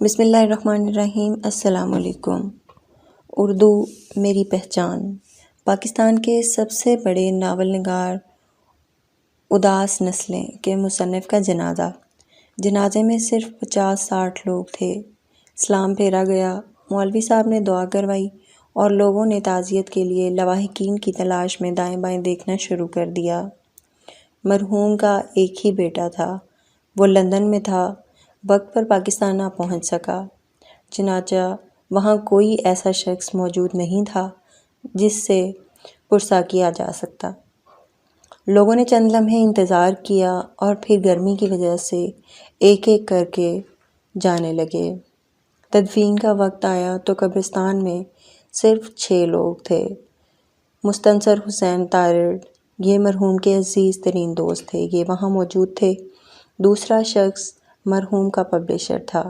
بسم اللہ الرحمن الرحیم۔ السلام علیکم۔ اردو میری پہچان۔ پاکستان کے سب سے بڑے ناول نگار اداس نسلیں کے مصنف کا جنازے میں صرف 50-60 لوگ تھے۔ سلام پھیرا گیا، مولوی صاحب نے دعا کروائی اور لوگوں نے تعزیت کے لیے لواحقین کی تلاش میں دائیں بائیں دیکھنا شروع کر دیا۔ مرحوم کا ایک ہی بیٹا تھا، وہ لندن میں تھا، وقت پر پاکستان نہ پہنچ سکا، چنانچہ وہاں کوئی ایسا شخص موجود نہیں تھا جس سے پرسہ کیا جا سکتا۔ لوگوں نے چند لمحے انتظار کیا اور پھر گرمی کی وجہ سے ایک ایک کر کے جانے لگے۔ تدفین کا وقت آیا تو قبرستان میں صرف 6 لوگ تھے۔ مستنصر حسین تارڑ، یہ مرحوم کے عزیز ترین دوست تھے، یہ وہاں موجود تھے۔ دوسرا شخص مرحوم کا پبلشر تھا،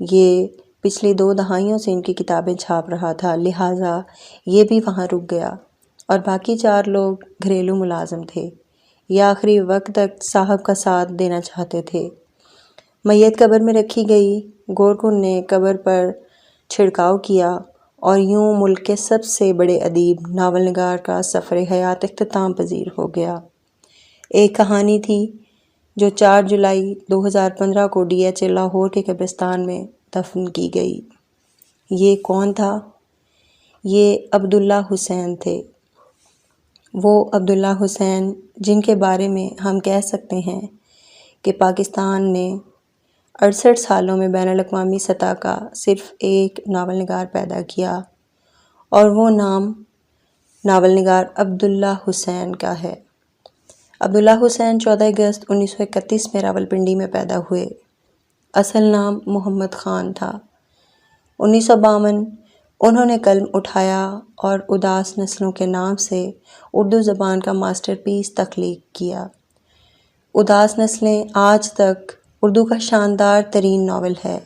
یہ پچھلی 2 دہائیوں سے ان کی کتابیں چھاپ رہا تھا، لہٰذا یہ بھی وہاں رک گیا، اور باقی 4 لوگ گھریلو ملازم تھے، یہ آخری وقت تک صاحب کا ساتھ دینا چاہتے تھے۔ میت قبر میں رکھی گئی، گورکن نے قبر پر چھڑکاؤ کیا اور یوں ملک کے سب سے بڑے ادیب ناول نگار کا سفر حیات اختتام پذیر ہو گیا۔ ایک کہانی تھی جو 4 جولائی 2015 کو DHA لاہور کے قبرستان میں دفن کی گئی۔ یہ کون تھا؟ یہ عبداللہ حسین تھے، وہ عبداللہ حسین جن کے بارے میں ہم کہہ سکتے ہیں کہ پاکستان نے 68 سالوں میں بین الاقوامی سطح کا صرف ایک ناول نگار پیدا کیا، اور وہ نام ناول نگار عبداللہ حسین کا ہے۔ عبداللہ حسین 14 اگست 1931 میں راولپنڈی میں پیدا ہوئے۔ اصل نام محمد خان تھا۔ 1952 انہوں نے قلم اٹھایا اور اداس نسلوں کے نام سے اردو زبان کا ماسٹر پیس تخلیق کیا۔ اداس نسلیں آج تک اردو کا شاندار ترین ناول ہے۔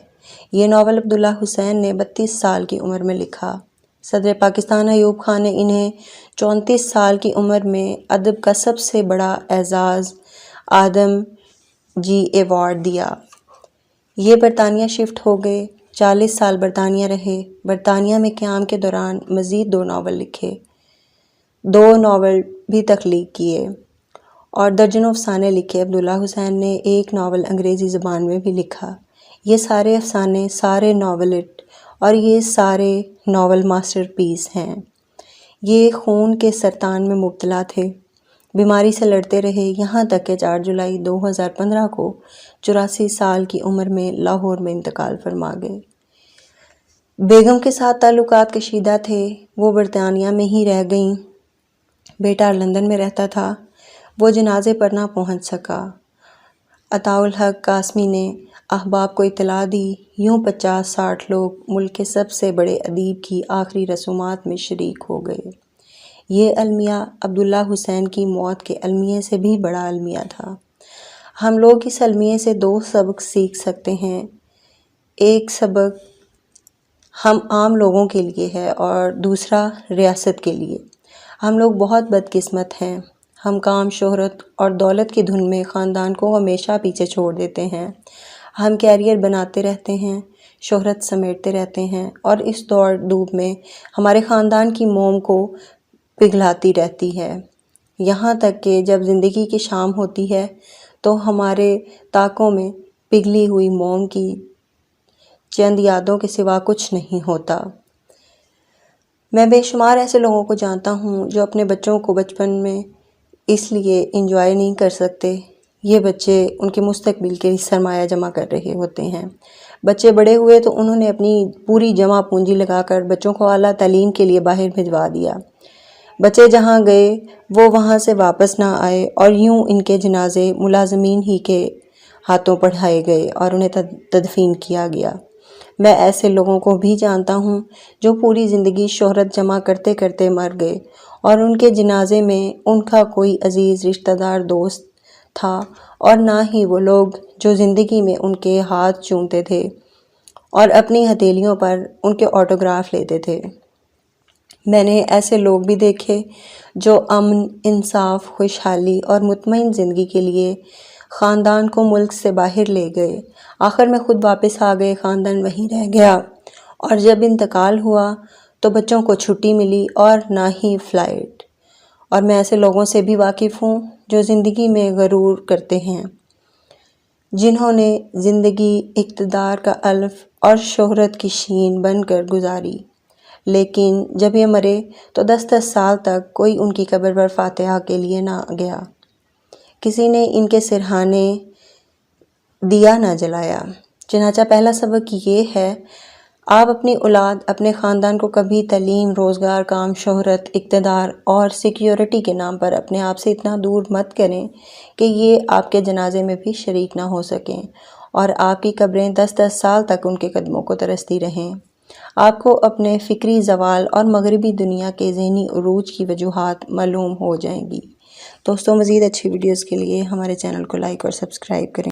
یہ ناول عبداللہ حسین نے 32 سال کی عمر میں لکھا۔ صدر پاکستان ایوب خان نے انہیں 34 سال کی عمر میں ادب کا سب سے بڑا اعزاز آدم جی ایوارڈ دیا۔ یہ برطانیہ شفٹ ہو گئے، 40 سال برطانیہ رہے۔ برطانیہ میں قیام کے دوران مزید 2 ناول لکھے، 2 ناول بھی تخلیق کیے اور درجنوں افسانے لکھے۔ عبداللہ حسین نے ایک ناول انگریزی زبان میں بھی لکھا۔ یہ سارے افسانے، سارے ناولٹ اور یہ سارے ناول ماسٹر پیس ہیں۔ یہ خون کے سرطان میں مبتلا تھے، بیماری سے لڑتے رہے، یہاں تک کہ 4 جولائی 2015 کو 84 سال کی عمر میں لاہور میں انتقال فرما گئے۔ بیگم کے ساتھ تعلقات کشیدہ تھے، وہ برطانیہ میں ہی رہ گئیں، بیٹا لندن میں رہتا تھا، وہ جنازے پر نہ پہنچ سکا۔ عطاء الحق قاسمی نے احباب کو اطلاع دی، یوں 50-60 لوگ ملک کے سب سے بڑے ادیب کی آخری رسومات میں شریک ہو گئے۔ یہ المیہ عبداللہ حسین کی موت کے المیے سے بھی بڑا المیہ تھا۔ ہم لوگ اس المیے سے 2 سبق سیکھ سکتے ہیں۔ ایک سبق ہم عام لوگوں کے لیے ہے اور دوسرا ریاست کے لیے۔ ہم لوگ بہت بدقسمت ہیں، ہم کام، شہرت اور دولت کی دھن میں خاندان کو ہمیشہ پیچھے چھوڑ دیتے ہیں۔ ہم کیریئر بناتے رہتے ہیں، شہرت سمیٹتے رہتے ہیں، اور اس دوڑ دھوپ میں ہمارے خاندان کی موم کو پگھلاتی رہتی ہے، یہاں تک کہ جب زندگی کی شام ہوتی ہے تو ہمارے طاقوں میں پگھلی ہوئی موم کی چند یادوں کے سوا کچھ نہیں ہوتا۔ میں بے شمار ایسے لوگوں کو جانتا ہوں جو اپنے بچوں کو بچپن میں اس لیے انجوائے نہیں کر سکتے، یہ بچے ان کے مستقبل کے سرمایہ جمع کر رہے ہوتے ہیں۔ بچے بڑے ہوئے تو انہوں نے اپنی پوری جمع پونجی لگا کر بچوں کو اعلیٰ تعلیم کے لیے باہر بھجوا دیا۔ بچے جہاں گئے وہ وہاں سے واپس نہ آئے، اور یوں ان کے جنازے ملازمین ہی کے ہاتھوں پڑھائے گئے اور انہیں تدفین کیا گیا۔ میں ایسے لوگوں کو بھی جانتا ہوں جو پوری زندگی شہرت جمع کرتے کرتے مر گئے، اور ان کے جنازے میں ان کا کوئی عزیز رشتہ دار دوست تھا، اور نہ ہی وہ لوگ جو زندگی میں ان کے ہاتھ چومتے تھے اور اپنی ہتھیلیوں پر ان کے آٹوگراف لیتے تھے۔ میں نے ایسے لوگ بھی دیکھے جو امن، انصاف، خوشحالی اور مطمئن زندگی کے لیے خاندان کو ملک سے باہر لے گئے، آخر میں خود واپس آ گئے، خاندان وہیں رہ گیا، اور جب انتقال ہوا تو بچوں کو چھٹی ملی اور نہ ہی فلائٹ۔ اور میں ایسے لوگوں سے بھی واقف ہوں جو زندگی میں غرور کرتے ہیں، جنہوں نے زندگی اقتدار کا الف اور شہرت کی شین بن کر گزاری، لیکن جب یہ مرے تو 10 سال تک کوئی ان کی قبر پر فاتحہ کے لیے نہ گیا، کسی نے ان کے سرہانے دیا نہ جلایا۔ چنانچہ پہلا سبق یہ ہے، آپ اپنی اولاد، اپنے خاندان کو کبھی تعلیم، روزگار، کام، شہرت، اقتدار اور سیکیورٹی کے نام پر اپنے آپ سے اتنا دور مت کریں کہ یہ آپ کے جنازے میں بھی شریک نہ ہو سکیں اور آپ کی قبریں 10 سال تک ان کے قدموں کو ترستی رہیں۔ آپ کو اپنے فکری زوال اور مغربی دنیا کے ذہنی عروج کی وجوہات معلوم ہو جائیں گی۔ دوستوں، مزید اچھی ویڈیوز کے لیے ہمارے چینل کو لائک اور سبسکرائب کریں۔